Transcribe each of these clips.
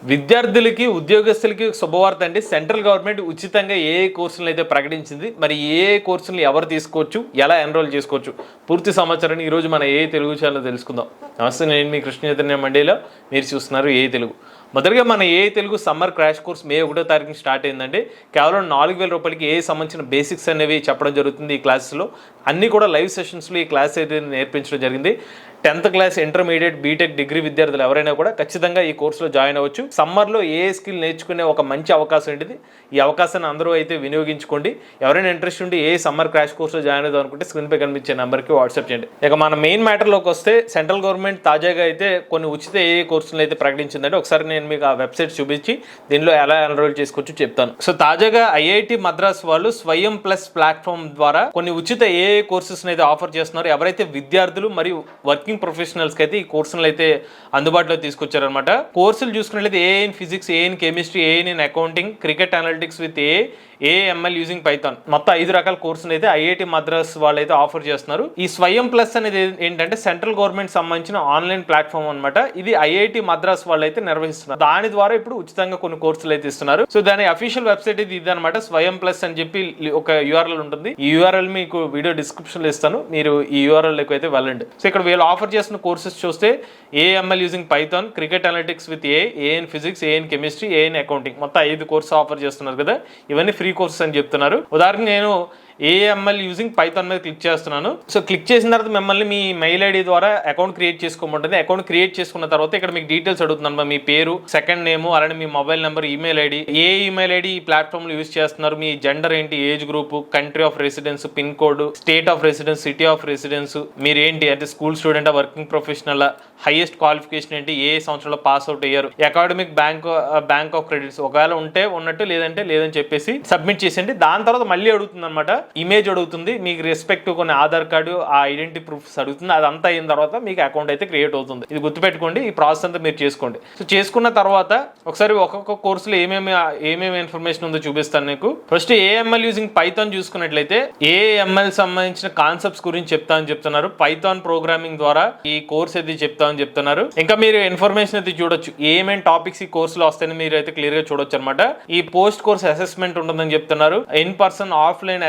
విద్యార్థులకి ఉద్యోగస్తులకి శుభవార్త అండి. సెంట్రల్ గవర్నమెంట్ ఉచితంగా ఏ కోర్సులను అయితే ప్రకటించింది. మరి ఏ కోర్సులను ఎవరు తీసుకోవచ్చు, ఎలా ఎన్రోల్ చేసుకోవచ్చు, పూర్తి సమాచారాన్ని ఈరోజు మన ఏ తెలుగు ఛానల్ తెలుసుకుందాం. నమస్తే, నేను మీ కృష్ణ చైతన్య మండేలో, మీరు చూస్తున్నారు ఏ తెలుగు. మొదటిగా మన ఏ తెలుగు సమ్మర్ క్రాష్ కోర్స్ మే 1వ తారీఖున స్టార్ట్ అయిందండి. కేవలం 4,000 రూపాయలకి ఏ సంబంధించిన బేసిక్స్ అనేవి చెప్పడం జరుగుతుంది. ఈ క్లాసెస్లో అన్నీ కూడా లైవ్ సెషన్స్లో ఈ క్లాస్ అయితే నేర్పించడం జరిగింది. 10th class, intermediate, BTech, degree విద్యార్థులు ఎవరైనా కూడా ఖచ్చితంగా ఈ కోర్సులో జాయిన్ అవ్వచ్చు. సమ్మర్లో ఏ స్కిల్ నేర్చుకునే ఒక మంచి అవకాశం ఏంటిది. ఈ అవకాశాన్ని అందరూ అయితే వినియోగించుకోండి. ఎవరైనా ఇంట్రెస్ట్ ఉండి ఏ సమ్మర్ క్రాష్ కోర్సులో జాయిన్ అవుదాం అనుకుంటే స్క్రీన్పై కనిపించే నెంబర్కి వాట్సాప్ చేయండి. ఇక మన మెయిన్ మ్యాటర్లోకి వస్తే, సెంట్రల్ గవర్నమెంట్ తాజాగా అయితే కొన్ని ఉచిత ఏ కోర్సులు అయితే ప్రకటించిందంటే ఒకసారి నేను మీకు ఆ వెబ్సైట్ చూపించి దీనిలో ఎలా ఎన్రోల్ చేసుకోవచ్చు చెప్తాను. సో తాజాగా ఐఐటి మద్రాస్ వాళ్ళు స్వయం ప్లస్ ప్లాట్ఫామ్ ద్వారా కొన్ని ఉచిత ఏ కోర్సెస్ అయితే ఆఫర్ చేస్తున్నారు. ఎవరైతే విద్యార్థులు మరియు వర్కింగ్ ప్రొఫెషనల్స్ కి అయితే ఈ కోర్సులు అయితే అందుబాటులో తీసుకొచ్చారనమాట. కోర్సులు చూసుకున్నట్లయితే A in physics, A in chemistry, A in accounting, cricket analytics with AML using Python, మొత్తం 5 రకాల కోర్సులు అయితే ఐఐటి మద్రాస్ వాళ్ళు అయితే ఆఫర్ చేస్తున్నారు. ఈ స్వయం ప్లస్ అనేది ఏంటంటే సెంట్రల్ గవర్నమెంట్ సంబంధించిన ఆన్లైన్ ప్లాట్ఫామ్ అనమాట. ఇది ఐఐటి మద్రాస్ వాళ్ళు అయితే నిర్వహిస్తున్నారు. దాని ద్వారా ఇప్పుడు ఉచితంగా కొన్ని కోర్సులు అయితే ఇస్తున్నారు. సో దాని అఫీషియల్ వెబ్సైట్ ఇది అనమాట, స్వయం ప్లస్ అని చెప్పి ఒక యూఆర్ఎల్ ఉంటుంది. ఈ యూఆర్ఎల్ మీకు వీడియో డిస్క్రిప్షన్ లో ఇస్తాను, మీరు ఈ యూఆర్ఎల్ అయితే వెళ్ళండి. సో ఇక్కడ వీళ్ళు ఆఫర్ చేస్తున్న కోర్సెస్ చూస్తే AML using Python, cricket analytics with AN physics, AN chemistry, AN accounting, మొత్తం 5 కోర్సు ఆఫర్ చేస్తున్నారు కదా. ఇవన్నీ ఫ్రీ కోర్సెస్ అని చెప్తున్నారు. ఉదాహరణకి నేను ఏఎంఎల్ యూజింగ్ పైథాన్ మీద క్లిక్ చేస్తున్నాను. సో క్లిక్ చేసిన తర్వాత మిమ్మల్ని మీ మెయిల్ ఐడి ద్వారా అకౌంట్ క్రియేట్ చేసుకోమంటుంది. అకౌంట్ క్రియేట్ చేసుకున్న తర్వాత ఇక్కడ మీకు డీటెయిల్స్ అడుగుతున్నాను, మీ పేరు, సెకండ్ నేమ్, అలానే మీ మొబైల్ నెంబర్, ఈమెయిల్ ఐడి, ఏ ఈమెయిల్ ఐడి ఈ ప్లాట్ఫామ్ లో యూజ్ చేస్తున్నారు, మీ జెండర్ ఏంటి, age group, country of residence, pin code, state of residence, city of residence, మీరు ఏంటి అంటే school student, working professional, highest qualification ఏంటి, ఏ సంవత్సరంలో పాస్ అవుట్ అయ్యారు, అకాడమిక్ బ్యాంక్ ఆఫ్ క్రెడిట్స్ ఒకవేళ ఉంటే ఉన్నట్టు, లేదంటే లేదని చెప్పేసి సబ్మిట్ చేసేయండి. దాని తర్వాత మళ్ళీ అడుగుతుంది అనమాట, ఇమేజ్ అడుగుతుంది, మీకు రెస్పెక్ట్ కొన్ని ఆధార్ కార్డు, ఆ ఐడెంటిటీ ప్రూఫ్స్ అడుగుతుంది. అదంతా అయిన తర్వాత మీకు అకౌంట్ అయితే క్రియేట్ అవుతుంది. ఇది గుర్తుపెట్టుకోండి, ఈ ప్రాసెస్ అంతా మీరు చేసుకోండి. సో చేసుకున్న తర్వాత ఒకసారి ఒక్కొక్క కోర్సులో ఏమేమి ఇన్ఫర్మేషన్ ఉందో చూపిస్తాను మీకు. ఫస్ట్ ఏఎంఎల్ యూజింగ్ పైథాన్ చూసుకున్నట్లయితే ఏఎంఎల్ సంబంధించిన కాన్సెప్ట్స్ గురించి చెప్తున్నారు. పైథాన్ ప్రోగ్రామింగ్ ద్వారా ఈ కోర్స్ అయితే చెప్తామని చెప్తున్నారు. ఇంకా మీరు ఇన్ఫర్మేషన్ అయితే చూడొచ్చు, ఏమేమి టాపిక్స్ ఈ కోర్సులో వస్తాయని మీరు అయితే క్లియర్ గా చూడొచ్చు అనమాట. ఈ పోస్ట్ కోర్స్ అసెస్మెంట్ ఉంటుందని చెప్తున్నారు. In person, offline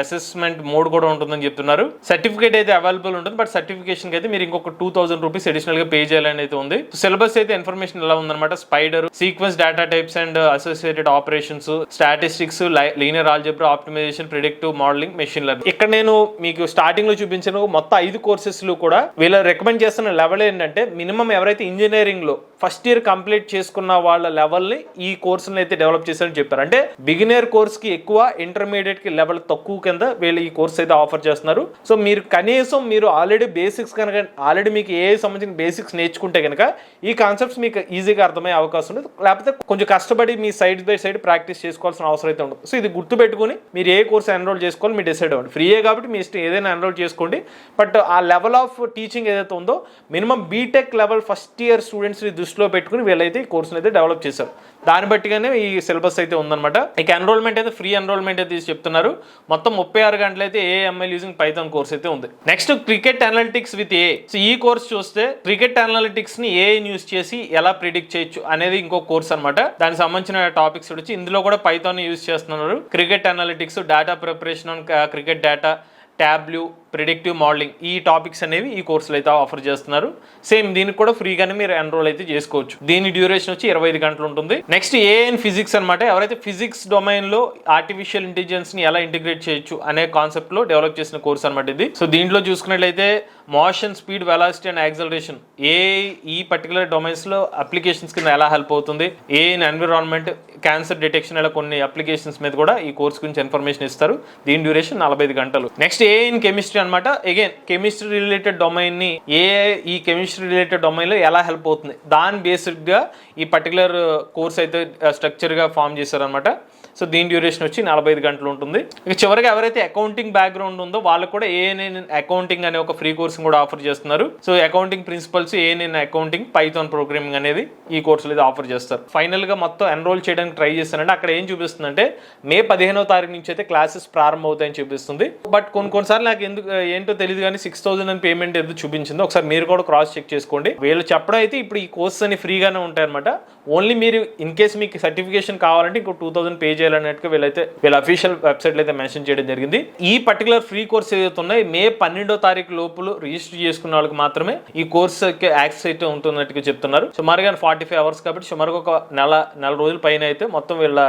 assessment mode కూడా ఉంటుందని చెప్తున్నారు. సర్టిఫికేట్ అయితే అవైలబుల్ ఉంటుంది, బట్ సర్టిఫికేషన్ అయితే మీరు ఇంకొక 2,000 రూపీస్ అడిషనల్ గా పే చేయాలని అయితే ఉంది. సిలబస్ అయితే ఇన్ఫర్మేషన్ ఎలా ఉందన్నమాట, spider, sequence, data types and associated operations, statistics, linear algebra, optimisation, predictive modelling, machine learning. ఇక్కడ నేను మీకు స్టార్టింగ్ లో చూపించిన మొత్తం 5 కోర్సెస్ లో కూడా వీళ్ళు రికమెండ్ చేస్తున్న లెవెల్ ఏంటంటే, మినిమం ఎవరైతే ఇంజనీరింగ్ లో ఫస్ట్ ఇయర్ కంప్లీట్ చేసుకున్న వాళ్ళ లెవెల్ ని ఈ కోర్సులను అయితే డెవలప్ చేశారని చెప్పారు. అంటే బిగినర్ కోర్స్ కి ఎక్కువ, ఇంటర్మీడియట్ కి లెవెల్ తక్కువ కింద వీళ్ళు ఈ కోర్స్ అయితే ఆఫర్ చేస్తున్నారు. సో మీరు కనీసం మీరు ఆల్రెడీ బేసిక్స్ కనుక మీకు ఏ సంబంధించిన బేసిక్స్ నేర్చుకుంటే కనుక ఈ కాన్సెప్ట్స్ మీకు ఈజీగా అర్థమయ్యే అవకాశం ఉంది. లేకపోతే కొంచెం కష్టపడి మీ సైడ్ బై సైడ్ ప్రాక్టీస్ చేసుకోవాల్సిన అవసరం అయితే ఉండదు. సో ఇది గుర్తుపెట్టుకుని మీరు ఏ కోర్స్ ఎన్రోల్ చేసుకోవాలి మీరు డిసైడ్ అవ్వండి. ఫ్రీయే కాబట్టి మీ ఇష్టం ఏదైనా ఎన్రోల్ చేసుకోండి. బట్ ఆ లెవెల్ ఆఫ్ టీచింగ్ ఏదైతే ఉందో minimum B Tech level first year students ని దృష్టిలో పెట్టుకుని వీళ్ళైతే ఈ కోర్సును అయితే డెవలప్ చేశారు. దాన్ని బట్టిగానే ఈ సిలబస్ అయితే ఉందన్నమాట. ఇక ఎన్రోల్మెంట్ అయితే ఫ్రీ ఎన్రోల్మెంట్ అయితే చెప్తున్నారు. మొత్తం 36 గంటలు అయితే ఏఎంఎల్ యూజింగ్ పైథాన్ కోర్స్ అయితే ఉంది. Next cricket analytics with a. So ఈ కోర్స్ చూస్తే క్రికెట్ అనలిటిక్స్ ని ఏ యూజ్ చేసి ఎలా ప్రిడిక్ట్ చేయొచ్చు అనేది ఇంకో కోర్స్ అనమాట. దానికి సంబంధించిన టాపిక్స్ వచ్చి ఇందులో కూడా పైథాన్ యూజ్ చేస్తున్నారు. Cricket analytics, data preparation on cricket data, ట్యాబ్లు, ప్రిడిక్టివ్ మోడలింగ్, ఈ టాపిక్స్ అనేవి ఈ కోర్సులు అయితే ఆఫర్ చేస్తున్నారు. సేమ్ దీనికి కూడా ఫ్రీగానే మీరు ఎన్రోల్ అయితే చేసుకోవచ్చు. దీని డ్యూరేషన్ వచ్చి 25 గంటలు ఉంటుంది. నెక్స్ట్ ఏఎన్ ఫిజిక్స్ అనమాట. ఎవరైతే ఫిజిక్స్ డొమైన్ లో ఆర్టిఫిషియల్ ఇంటెలిజెన్స్ ని ఎలా ఇంటిగ్రేట్ చేయొచ్చు అనే కాన్సెప్ట్ లో డెవలప్ చేసిన కోర్స్ అనమాట ఇది. సో దీంట్లో చూసుకున్నట్లయితే motion, speed, velocity and acceleration, ఈ పర్టికులర్ డొమైన్స్ లో అప్లికేషన్స్ కింద ఎలా హెల్ప్ అవుతుంది, ఏఎన్ ఎన్విరాన్మెంట్, క్యాన్సర్ డిటెక్షన్, ఇలా కొన్ని అప్లికేషన్స్ మీద కూడా ఈ కోర్స్ గురించి ఇన్ఫర్మేషన్ ఇస్తారు. దీని డ్యూరేషన్ 45 గంటలు. నెక్స్ట్ ఏఎన్ కెమిస్ట్రీ అనమాట. అగైన్ కెమిస్ట్రీ రిలేటెడ్ డొమైన్ ని ఈ కెమిస్ట్రీ రిలేటెడ్ డొమైన్ లో ఎలా హెల్ప్ అవుతుంది దాని బేస్డ్ గా ఈ పర్టికులర్ కోర్స్ అయితే స్ట్రక్చర్ గా ఫామ్ చేశారనమాట. సో దీని డ్యూరేషన్ వచ్చి 45 గంటలు ఉంటుంది. ఇక చివరిగా ఎవరైతే అకౌంటింగ్ బ్యాక్గ్రౌండ్ ఉందో వాళ్ళకు కూడా ఏఎన్ఎన్ అకౌంటింగ్ అనే ఒక ఫ్రీ కోర్స్ కూడా ఆఫర్ చేస్తున్నారు. So accounting principles, ANN accounting, Python programming అనేది ఈ కోర్సులు అయితే ఆఫర్ చేస్తారు. ఫైనల్ గా మొత్తం ఎన్రోల్ చేయడానికి ట్రై చేస్తానంటే అక్కడ ఏం చూపిస్తుందంటే మే 15వ తారీఖు నుంచి అయితే క్లాసెస్ ప్రారంభం అవుతాయని చూపిస్తుంది. బట్ కొన్నిసార్లు నాకు ఎందుకు ఏంటో తెలియదు కానీ 6,000 అని పేమెంట్ ఎందుకు చూపించిందో ఒకసారి మీరు కూడా క్రాస్ చెక్ చేసుకోండి. వీళ్ళు చెప్పడం అయితే ఇప్పుడు ఈ కోర్స్ అని ఫ్రీగానే ఉంటాయన్నమాట. ఓన్లీ మీరు ఇన్ కేస్ మీకు సర్టిఫికేషన్ కావాలంటే ఇంకో 2,000 పే చేయాలన్నట్టుగా వీళ్ళ అఫీషియల్ వెబ్సైట్లో అయితే మెన్షన్ చేయడం జరిగింది. ఈ పర్టికులర్ ఫ్రీ కోర్స్ ఏదైతే ఉన్నాయో మే 12వ తారీఖు లోపల రిజిస్టర్ చేసుకున్న వాళ్ళకి మాత్రమే ఈ కోర్స్ యాక్సెస్ అయితే ఉంటున్నట్టుగా చెప్తున్నారు. సుమారుగా 45 అవర్స్ కాబట్టి సుమారుగా ఒక నెల రోజుల పైన అయితే మొత్తం వీళ్ళ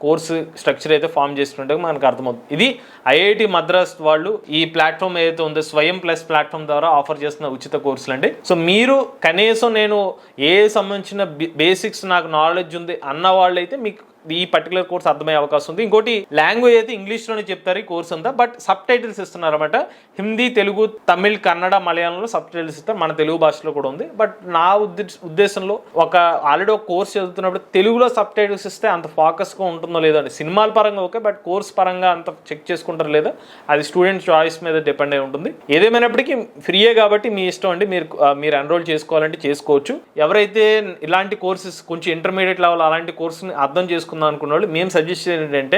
కోర్సు స్ట్రక్చర్ అయితే ఫామ్ చేస్తున్నట్టుగా మనకు అర్థమవుతుంది. ఇది ఐఐటి మద్రాస్ వాళ్ళు ఈ ప్లాట్ఫామ్ ఏదైతే ఉందో స్వయం ప్లస్ ప్లాట్ఫామ్ ద్వారా ఆఫర్ చేస్తున్న ఉచిత కోర్సులు అండి. సో మీరు కనీసం నేను ఏ సంబంధించిన బేసిక్స్ నాకు నాలెడ్జ్ ఉంది అన్న వాళ్ళైతే మీకు ఈ పర్టికులర్ కోర్స్ అర్థమయ్యే అవకాశం ఉంది. ఇంకోటి లాంగ్వేజ్ అయితే ఇంగ్లీష్లోనే చెప్తారు ఈ కోర్స్ అంతా, బట్ సబ్ టైటిల్స్ ఇస్తున్నారు అనమాట. హిందీ, తెలుగు, తమిళ్, కన్నడ, మలయాళంలో సబ్ టైటిల్స్ ఇస్తారు. మన తెలుగు భాషలో కూడా ఉంది. బట్ నా ఉద్దేశంలో ఆల్రెడీ ఒక కోర్స్ చదువుతున్నప్పుడు తెలుగులో సబ్ టైటిల్స్ ఇస్తే అంత ఫోకస్గా ఉంటుందో లేదో అండి. సినిమాల పరంగా ఓకే, బట్ కోర్స్ పరంగా అంత చెక్ చేసుకుంటారు లేదా అది స్టూడెంట్ చాయిస్ మీద డిపెండ్ అయి ఉంటుంది. ఏదేమైనప్పటికీ ఫ్రీయే కాబట్టి మీ ఇష్టం అండి. మీరు ఎన్రోల్ చేసుకోవాలంటే చేసుకోవచ్చు. ఎవరైతే ఇలాంటి కోర్సెస్ కొంచెం ఇంటర్మీడియట్ లెవెల్ అలాంటి కోర్సుని అర్థం చేసుకుందాం అనుకున్న వాళ్ళు మేము సజెస్ట్ ఏంటంటే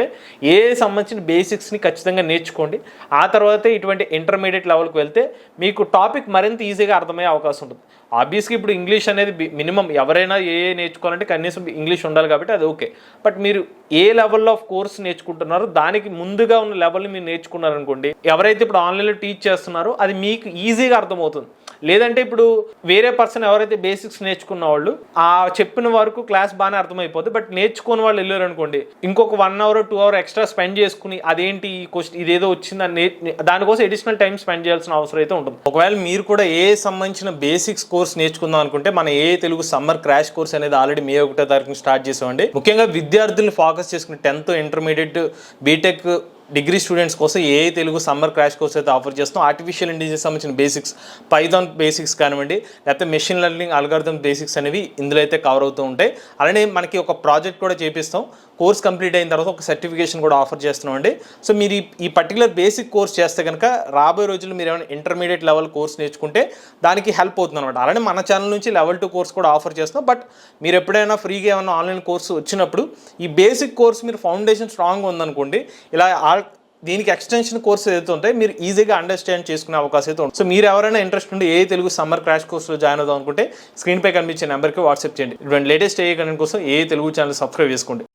ఏ సంబంధించిన బేసిక్స్ని ఖచ్చితంగా నేర్చుకోండి. ఆ తర్వాత ఇటువంటి ఇంటర్మీడియట్ లెవెల్కి వెళ్తే మీకు టాపిక్ మరింత ఈజీగా అర్థమయ్యే అవకాశం ఉంటుంది. ఆబ్వియస్గా ఇప్పుడు ఇంగ్లీష్ అనేది మినిమం ఎవరైనా ఏ నేర్చుకోవాలంటే కనీసం ఇంగ్లీష్ ఉండాలి కాబట్టి అది ఓకే. బట్ మీరు ఏ లెవెల్ ఆఫ్ కోర్స్ నేర్చుకుంటున్నారో దానికి ముందుగా ఉన్న లెవెల్ని మీరు నేర్చుకున్నారనుకోండి, ఎవరైతే ఇప్పుడు ఆన్లైన్లో టీచ్ చేస్తున్నారో అది మీకు ఈజీగా అర్థమవుతుంది. లేదంటే ఇప్పుడు వేరే పర్సన్ ఎవరైతే బేసిక్స్ నేర్చుకున్న వాళ్ళు ఆ చెప్పిన వరకు క్లాస్ బాగానే అర్థమైపోతుంది. బట్ నేర్చుకున్న వాళ్ళు వెళ్ళారు అనుకోండి, ఇంకొక 1 hour 2 hour ఎక్స్ట్రా స్పెండ్ చేసుకుని అదేంటి ఈ క్వశ్చన్ ఇదేదో వచ్చిందని దానికోసం అడిషనల్ టైం స్పెండ్ చేయాల్సిన అవసరం అయితే ఉంటుంది. ఒకవేళ మీరు కూడా ఏ సంబంధించిన బేసిక్స్ కోర్స్ నేర్చుకుందాం అనుకుంటే మన ఏ తెలుగు సమ్మర్ క్రాష్ కోర్స్ అనేది ఆల్రెడీ మే 1వ తారీఖున స్టార్ట్ చేసామండి. ముఖ్యంగా విద్యార్థులను ఫోకస్ చేసుకుని 10th, intermediate, BTech, degree students కోసం ఏ తెలుగు సమ్మర్ క్రాష్ కోర్స్ అయితే ఆఫర్ చేస్తాం. ఆర్టిఫిషియల్ ఇంటెలిజెన్స్ సంబంధించిన బేసిక్స్, పైథాన్ బేసిక్స్ కానివ్వండి, లేకపోతే మెషిన్ లెర్నింగ్ అల్గారిథం బేసిక్స్ అనేవి ఇందులో అయితే కవర్ అవుతూ ఉంటాయి. అలానే మనకి ఒక ప్రాజెక్ట్ కూడా చేపిస్తాం. కోర్స్ కంప్లీట్ అయిన తర్వాత ఒక సర్టిఫికేషన్ కూడా ఆఫర్ చేస్తున్నాం అండి. సో మీరు ఈ పర్టికులర్ బేసిక్ కోర్స్ చేస్తే కనుక రాబోయే రోజుల్లో మీరు ఏమైనా ఇంటర్మీడియట్ లెవెల్ కోర్స్ నేర్చుకుంటే దానికి హెల్ప్ అవుతుంది అనమాట. అలానే మన ఛానల్ నుంచి లెవెల్ 2 కోర్స్ కూడా ఆఫర్ చేస్తాం. బట్ మీరు ఎప్పుడైనా ఫ్రీగా ఏమైనా ఆన్లైన్ కోర్సు వచ్చినప్పుడు ఈ బేసిక్ కోర్స్ మీరు ఫౌండేషన్ స్ట్రాంగ్గా ఉందనుకోండి, ఇలా దీనికి ఎక్స్టెన్షన్ కోర్స్ ఏదైతే ఉంటాయి మీరు ఈజీగా అండర్స్టాండ్ చేసుకునే అవకాశం అయితే ఉంటుంది. సో మీరు ఎవరైనా ఇంట్రెస్ట్ ఉండి ఏ తెలుగు సమ్మర్ క్రాష్ కోర్సులో జాయిన్ అవుదాం అనుకుంటే స్క్రీన్పై కనిపించే నెంబర్కి వాట్సాప్ చేయండి. ఇటువంటి లేటెస్ట్ ఏ కంటెంట్ కోసం ఏ తెలుగు ఛానల్ సబ్స్క్రైబ్ చేసుకోండి.